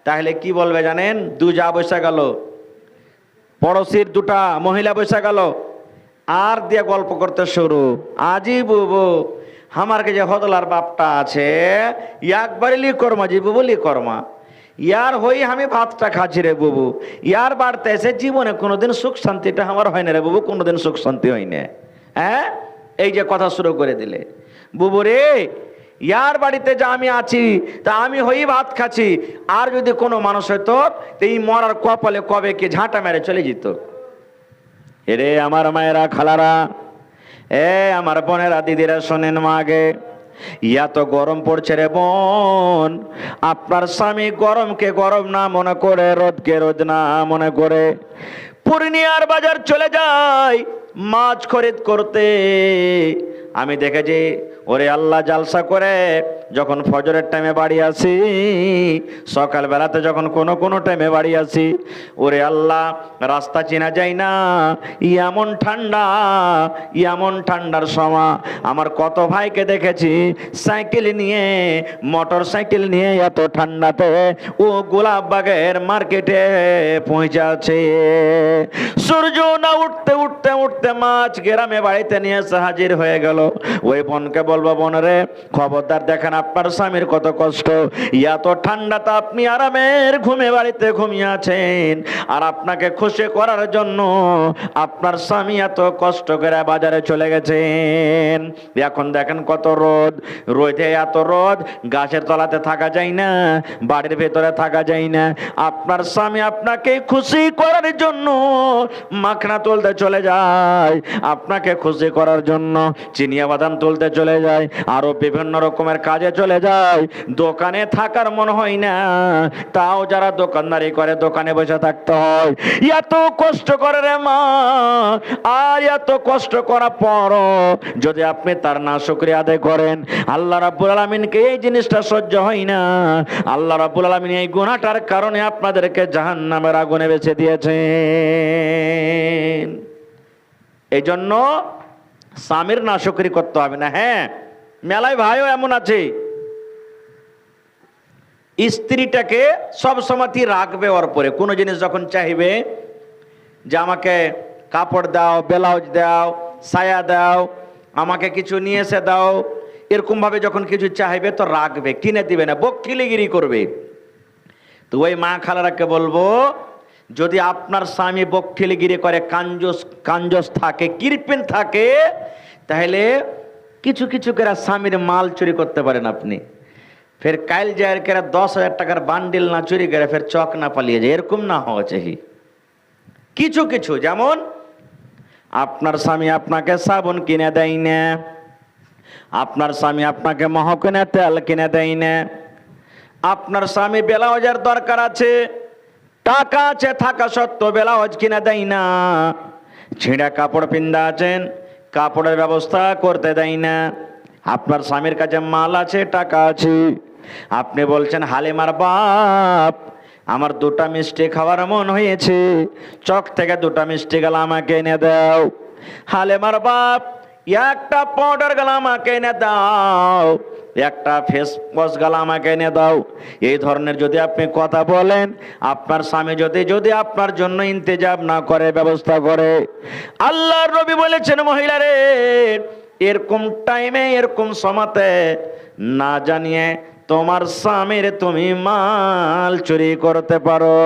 তাহলে কি বলবে জানেন? দু যা বসে গেল, পড়োশির দুটা মহিলা বসে গেল, আর দিয়ে গল্প করতে শুরু। আজি বুবু আমার যে হদলার বাপটা আছে, একবারে লি কর্মা জি বুবু লি কর্মা, ইয়ার হই আমি ভাতটা খাচ্ছি রে বুবু, ইয়ার বাড়তে এসে জীবনে কোনোদিন সুখ শান্তিটা আমার হয় না রে বুবু, কোনোদিন সুখ শান্তি হয় না। হ্যাঁ, এই যে কথা শুরু করে দিলে, বুবু রে ইয়ার বাড়িতে যা আমি আছি তা আমি হই ভাত খাচ্ছি, আর যদি কোনো মানুষ হতো তো এই মরার কপালে কবে কি ঝাঁটা মেরে চলে যেত। এরে আমার মায়েরা, খালারা, এ আমার বোনেরা, দিদিরা, শোনেন মা আগে, ইয়া তো গরম পড়ছে রে বোন, আপনার স্বামী গরমকে গরম না মনে করে, রোদকে রোদ না মনে করে পূর্ণিয়ার বাজার চলে যায় মাছ খরিদ করতে। আমি দেখেছি ওরে আল্লাহ জালসা করে যখন ফজরের টাইমে বাড়ি আসি, সকালবেলাতে যখন কোনো টাইমে বাড়ি আসি, ওরে আল্লাহ রাস্তা চেনা যায় না, এমন ঠান্ডা, এমন ঠান্ডার সময় আমার কত ভাইকে দেখেছি সাইকেল নিয়ে, মোটর সাইকেল নিয়ে এত ঠান্ডাতে ও গোলাপবাগের মার্কেটে পৌঁছাচ্ছে। সূর্য না উঠতে উঠতে উঠতে মাছ গ্রামে বাড়িতে নিয়ে এসে হাজির হয়ে গেল। ওই বোনকে বলবো, বোন রে খবরদার দেখেন আপনার স্বামীর কত কষ্ট, এত ঠান্ডাতে আপনি আরামের ঘুমে বাড়িতে ঘুমিয়ে আছেন, আর আপনাকে খুশি করার জন্য আপনার স্বামী এত কষ্ট করে বাজারে চলে গেছেন। এখন দেখেন কত রোদ, রোদে এত রোদ, গাছের তলাতে থাকা যায় না, বাড়ির ভেতরে থাকা যায় না। আপনার স্বামী আপনাকে খুশি করার জন্য মাখনা তুলতে চলে যায়, আপনাকে খুশি করার জন্য চিনিয়া বাদাম তুলতে চলে যায়, আরো বিভিন্ন রকমের কাজে চলে যায়। দোকানে থাকার মন হয় না, তাও যারা দোকানদারি করে দোকানে বসে থাকতে হয়। এত কষ্ট করে রে মা, আর এত কষ্ট করার পর যদি আপনি তার না শুকরিয়া আদায় করেন, আল্লাহ রাব্বুল আলামিনকে এই জিনিসটা সহ্য হয় না। আল্লাহ রাব্বুল আলামিন এই গুনাহটার কারণে আপনাদেরকে জাহান্নামের আগুনে বেছে দিয়েছেন। এই জন্য স্বামীর নাশকরি করতে হবে না। হ্যাঁ, মেলায় ভাইও এমন আছে, স্ত্রীটাকে সব সময় রাখবে ওর পরে, কোনো জিনিস যখন চাইবে যে আমাকে কাপড় দাও, ব্লাউজ দাও, সায়া দাও, আমাকে কিছু নিয়ে এসে দাও, এরকম ভাবে যখন কিছু চাইবে তো রাখবে, কিনে দিবে না, বকখিলিগিরি করবে। তো ওই মা খালারাকে বলবো, যদি আপনার স্বামী বকখিলিগিরি করে, কাঞ্জস থাকে, কিরপিন থাকে, তাহলে কিছু কিছু করে স্বামীর মাল চুরি করতে পারেন আপনি। ফের কাল যায় করে 10,000 টাকার বান্ডিল না চুরি করে ফের চক না পালিয়ে যায়, এরকম না হওয়া চাই। কিছু কিছু, যেমন আপনার স্বামী আপনাকে সাবুন কিনে দেয় না, আপনার স্বামী আপনাকে মহকুনে তেল কিনে দেয় না, আপনার স্বামী ব্লাউজের দরকার আছে, টাকা আছে থাকা সত্ত্বেও ব্লাউজ কিনে দেয় না, ছিঁড়া কাপড় পিন্দা আছেন, কাপড়ের ব্যবস্থা করতে দেয় না, আপনার স্বামীর কাছে মাল আছে, টাকা আছে, আপনি বলছেন হালিমার বাপ আমার 2টা মিষ্টি খাওয়ার মন হয়েছে, চক থেকে 2টা মিষ্টি গেলা আমাকে এনে দাও। হালিমার বাপ একটা পাউডার গেলা আমাকে এনে দাও, একটা ফেস ওয়াশ গেলা আমাকে এনে দাও। এই ধরনের যদি আপনি কথা বলেন, আপনার স্বামী যদি আপনার জন্য ইন্তজাম না করে, ব্যবস্থা করে, আল্লাহর নবী বলেছেন মহিলারে এরকম টাইমে, এরকম সময়তে না জানিয়ে তোমার স্বামীর তুমি মাল চুরি করতে পারো,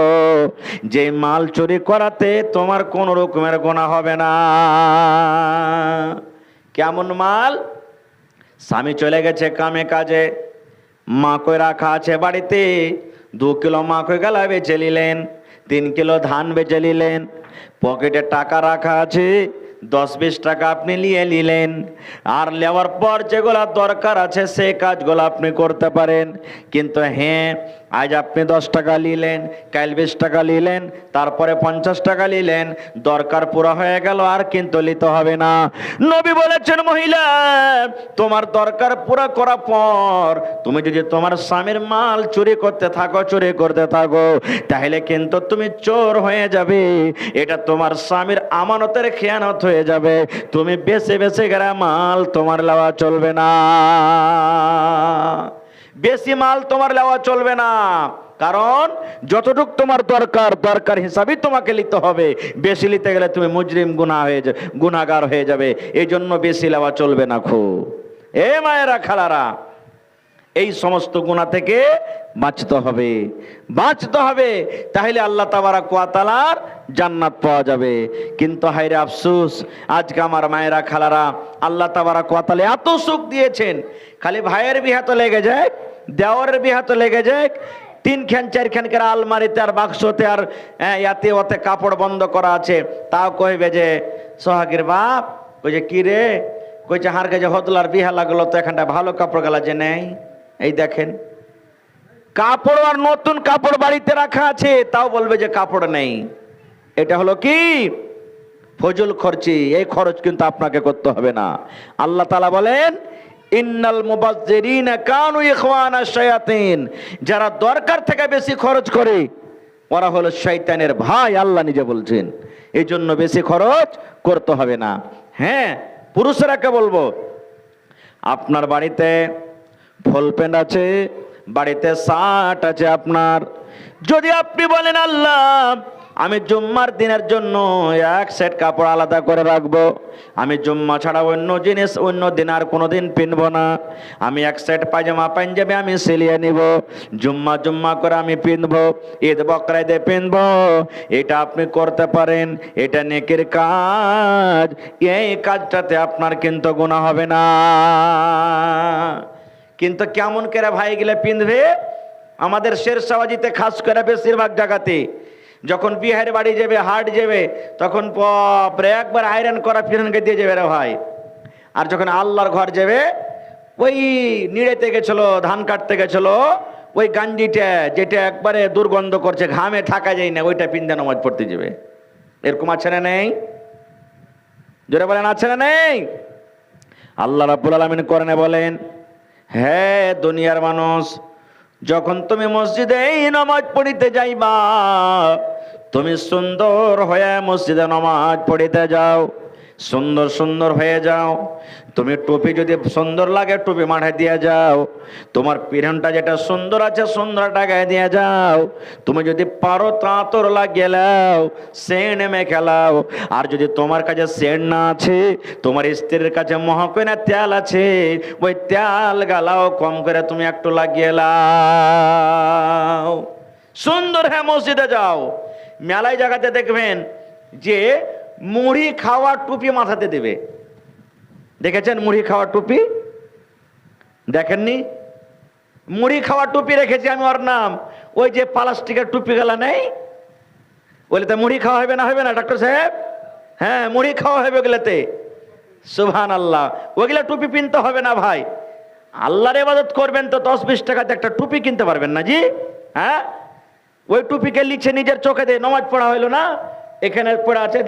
যে মাল চুরি করাতে তোমার কোন রকমের গুনাহ হবে না। কেমন মাল? স্বামী চলে গেছে কামে কাজে, মাকই রাখা আছে বাড়িতে, 2 কিলো মাকই গেলা বেচে নিলেন, 3 কিলো ধান বেচে নিলেন, পকেটে টাকা রাখা আছে, 10-20 টাকা আপনি নিয়ে নিলেন, আর নেওয়ার পর যেগুলা দরকার আছে সে কাজগুলো আপনি করতে পারেন। কিন্তু হ্যাঁ, আজ আপনি 10 টাকা নিলেন, কাল 20 টাকা নিলেন, তারপরে 50 টাকা নিলেন, দরকার পুরো হয়ে গেল, আর কিন্তু নিতে হবে না। নবী বলেছেন মহিলা তোমার দরকার পুরো করার পর তুমি যদি তোমার স্বামীর মাল চুরি করতে থাকো, তাহলে কিন্তু তুমি চোর হয়ে যাবে, এটা তোমার স্বামীর আমানতের খেয়ানত হয়ে যাবে। তুমি বেছে বেছে গেলে মাল তোমার লওয়া চলবে না, বেশি মাল তোমার লওয়া চলবে না। কারণ যতটুকু তোমার দরকার হিসাবেই তোমাকে নিতে হবে। বেশি নিতে গেলে তুমি মুজরিম গুনাহগার হয়ে যাবে। এই জন্য বেশি নেওয়া চলবে না। এ মায়েরা খালারা, এই সমস্ত গুনাহ থেকে বাঁচতে হবে, তাহলে আল্লাহ তাবারক ওয়া তাআলার জান্নাত পাওয়া যাবে। কিন্তু হায়রে আফসোস, আজকে আমার মায়েরা খালারা, আল্লাহ তাবারক ওয়া তাআলা এত সুখ দিয়েছেন, খালি ভাইয়ের বিয়া তো লেগে যায়, দেওরের বিয়া তো লেগে যায়, 3খান 4খান করে আলমারিতে আর বাক্সতে আর ইয়াতে ওতে কাপড় বন্ধ করা আছে, তাও কইবে যে সোহাগের বাপ, কইছে কি রে, কইছে হার কাছে হদলার বিহা লাগলো তো এখানটা ভালো কাপড় গালা যে নেই। এই দেখেন, কাপড় আর নতুন কাপড় বাড়িতে রাখা আছে, তাও বলবে যে কাপড় নেই। এটা হলো কি ফজল খরচি। এই খরচ কিন্তু আপনাকে করতে হবে না। আল্লাহ তাআলা বলেন, ইন্নাল মুবাজ্জিরিনা কানু ইখওয়ানা শায়াতিন, যারা দরকার থেকে বেশি খরচ করে ওরা হলো শয়তানের ভাই, আল্লাহ নিজে বলছেন। এই জন্য বেশি খরচ করতে হবে না। হ্যাঁ, পুরুষরাকে বলবো, আপনার বাড়িতে ফুল প্যান্ট আছে, বাড়িতে শার্ট আছে আপনার, যদি আপনি বলেন আল্লাহ আমি জুম্মার দিনের জন্য এক সেট কাপড় আলাদা করে রাখবো, আমি জুম্মা ছাড়া অন্য জিনিস অন্য দিন আর কোনোদিন পিনবো না, আমি এক সেট পায়জামা পাঞ্জাবি আমি সিলিয়ে নিব, জুম্মা করে আমি পিনবো, ঈদ বকরা ঈদে পিনবো, এটা আপনি করতে পারেন, এটা নেকির কাজ। এই কাজটাতে আপনার কিন্তু গুনাহ হবে না। কিন্তু কেমন করে ভাই গেলে পিনবে? আমাদের শেরশাহবাজিতে খাস করে বেশিরভাগ জায়গাতে যখন বিহারের বাড়ি যাবে, হাট যাবে, তখন একবার আয়রন করা ফিরনকে দিয়ে যাবে রে ভাই। আর যখন আল্লাহর ঘর যাবে, ওই নিড়েতে গেছিল, ধান কাটতে গেছিল, ওই গাঞ্জিটা যেটা একবারে দুর্গন্ধ করছে, ঘামে থাকা যায় না, ওইটা পিন্দা নামাজ পড়তে যাবে। এরকম আছে না নেই? জোরে বলেন, আছে না নেই? আল্লাহ রাব্বুল আলামিন কোরআনে বলেন, হ্যাঁ দুনিয়ার মানুষ, যখন তুমি মসজিদে এই নামাজ পড়িতে যাইবা, তুমি সুন্দর হয়ে মসজিদে নামাজ পড়িতে যাও, সুন্দর হয়ে যাও। তুমি টুপি যদি সুন্দর লাগে টুপি মাথায় দিয়ে যাও, তোমার পিরনটা যেটা সুন্দর আছে সুন্দরটা গায়ে দিয়ে যাও, তুমি যদি পারো তাঁতর লাগিয়ে লাও, সেন্ট মেখে লাও। আর যদি তোমার কাছে সেন্ট না আছে, তোমার স্ত্রীর কাছে মহাকইনা তেল আছে, ওই তেল গালাও কম করে তুমি একটু লাগিয়ে লাও, সুন্দর হ্যাঁ মসজিদে যাও। মেলায় জায়গাতে দেখবেন যে মুড়ি খাওয়ার টুপি মাথাতে দেবে, দেখেছেন? মুড়ি খাওয়ার টুপি দেখেননি? মুড়ি খাওয়ার টুপি রেখেছি আমি, ওর নাম ওই যে প্লাস্টিকের টুপি গেলা নেই, বলে তো মুড়ি খাওয়া হবে না? হবে না ডাক্তার সাহেব? হ্যাঁ, মুড়ি খাওয়া হবে ওগুলাতে। সুবহানাল্লাহ, ওগুলা টুপি কিনতে হবে না ভাই। আল্লাহর ইবাদত করবেন তো 10-20 টাকাতে একটা টুপি কিনতে পারবেন না জি? হ্যাঁ, ওই টুপিকে লিখছে নিজের চোখে দিয়ে নমাজ পড়া হইলো না, এখানে পড়া আছে,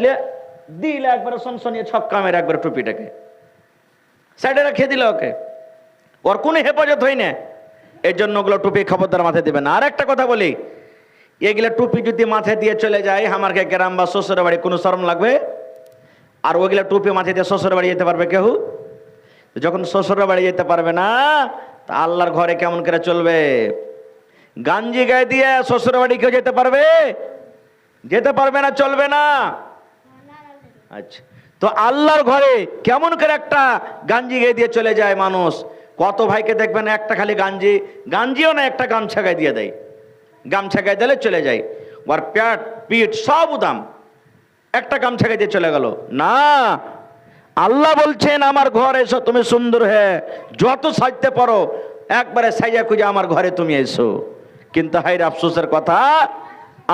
দিলে একবার সনসনিয়ে ছক্কা মেরে একবার টুপিটাকে সাইডে রেখে দিল, ওকে, ওর কোনো হেফাজত হয় না। এর জন্য ওগুলো টুপি খবরদার মাথায় দেবেন। আর একটা কথা বলি, এগুলো টুপি যদি মাথায় দিয়ে চলে যায় আমারকে গ্রাম বা শ্বশুরের বাড়ি, কোনো শরম লাগবে? আর ওইগুলো টুপি মাথায় দিয়ে শ্বশুরের বাড়ি যেতে পারবে কেউ? যখন শ্বশুরের বাড়ি যেতে পারবে না, তা আল্লাহর ঘরে কেমন করে চলবে? গাঞ্জি গায়ে দিয়ে শ্বশুরের বাড়ি কেউ যেতে পারবে? যেতে পারবে না, চলবে না। আচ্ছা, তো আল্লাহর ঘরে কেমন করে একটা গাঞ্জি গায়ে দিয়ে চলে যায় মানুষ? কত ভাইকে দেখবেন একটা খালি গাঞ্জিও না, একটা গামছা গায়ে দিয়ে দেয়, গামছা গায়ে দিলে চলে যায়, ওর প্যাট পিঠ সব উদাম, একটা গামছা গায়ে দিয়ে চলে গেল না। আল্লাহ বলছেন আমার ঘরে এসো, তুমি সুন্দর হয়ে যত সাজতে পারো একবারে সাইজা খুঁজে আমার ঘরে তুমি এসো। কিন্তু হায়রে আফসোসের কথা,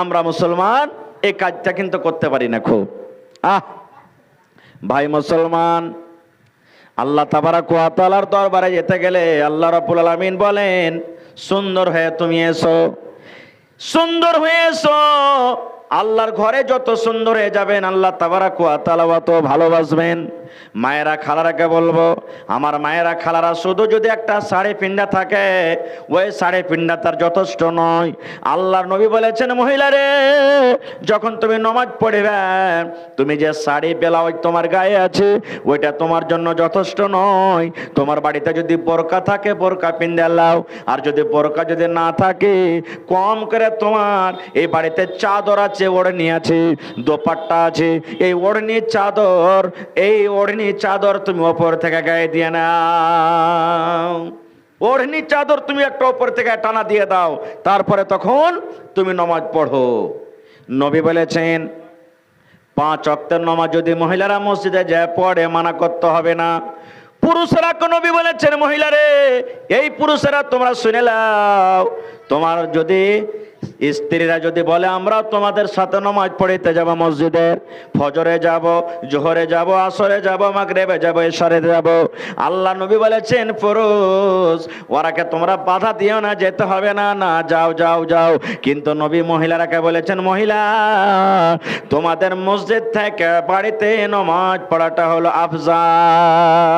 আমরা মুসলমান এই কাজটা কিন্তু করতে পারি না খুব। ভাই মুসলমান, আল্লাহ তাবারক ওয়া তাআলার দরবারে যেতে গেলে আল্লাহ রাব্বুল আলামিন বলেন সুন্দর হয়ে তুমি এসো, সুন্দর হয়ে এসো। আল্লাহর ঘরে যত সুন্দর হয়ে যাবেন আল্লাহ তাবারক ওয়া তাআলা তত ভালোবাসবেন। মায়েরা খালারাকে বলবো, আমার মায়েরা খালারা শুধু যদি একটা শাড়ি পিন্ডা থাকে, ওই শাড়ি পিন্ডা তার যথেষ্ট নয়। আল্লাহর নবী বলেছেন, মহিলারে যখন তুমি নামাজ পড়বে, তুমি যে শাড়ি ব্লাউজ তোমার গায়ে আছে ওইটা তোমার জন্য যথেষ্ট নয়। তোমার বাড়িতে যদি বোরকা থাকে বোরকা পিন্দে লাও, আর যদি বোরকা যদি না থাকে, কম করে তোমার এই বাড়িতে চাদর আছে, ওড়নি আছে, দোপাট্টা আছে, এই ওড়নি চাদর, এই ওড়নি চাদর তুমি ওপর থেকে গায়ে দিয়ে নাও। ওড়নি চাদর তুমি একটা ওপর থেকে টানা দিয়ে দাও, তারপরে তখন তুমি নামাজ পড়ো। নবী বলেছেন 5 ওয়াক্তের নামাজ যদি মহিলারা মসজিদে যায় পড়ে, মানা করতে হবে না। পুরুষেরা নবী বলেছেন, মহিলারে এই পুরুষেরা তোমরা শুনে নাও, তোমার যদি স্ত্রীরা যদি বলে আমরা তোমাদের সাথে নামাজ পড়িতে যাব, মসজিদে ফজরে যাব, জোহরে যাব, আসরে যাব, মাগরিবে যাব, ইশারে যাব, আল্লাহ নবী বলেছেন পুরুষ ওরাকে তোমরা বাধা দিও না, যেতে হবে না, না যাও যাও যাও। কিন্তু নবী মহিলারাকে বলেছেন, মহিলা তোমাদের মসজিদ থেকে বাড়িতে নামাজ পড়াটা হলো আফজাল।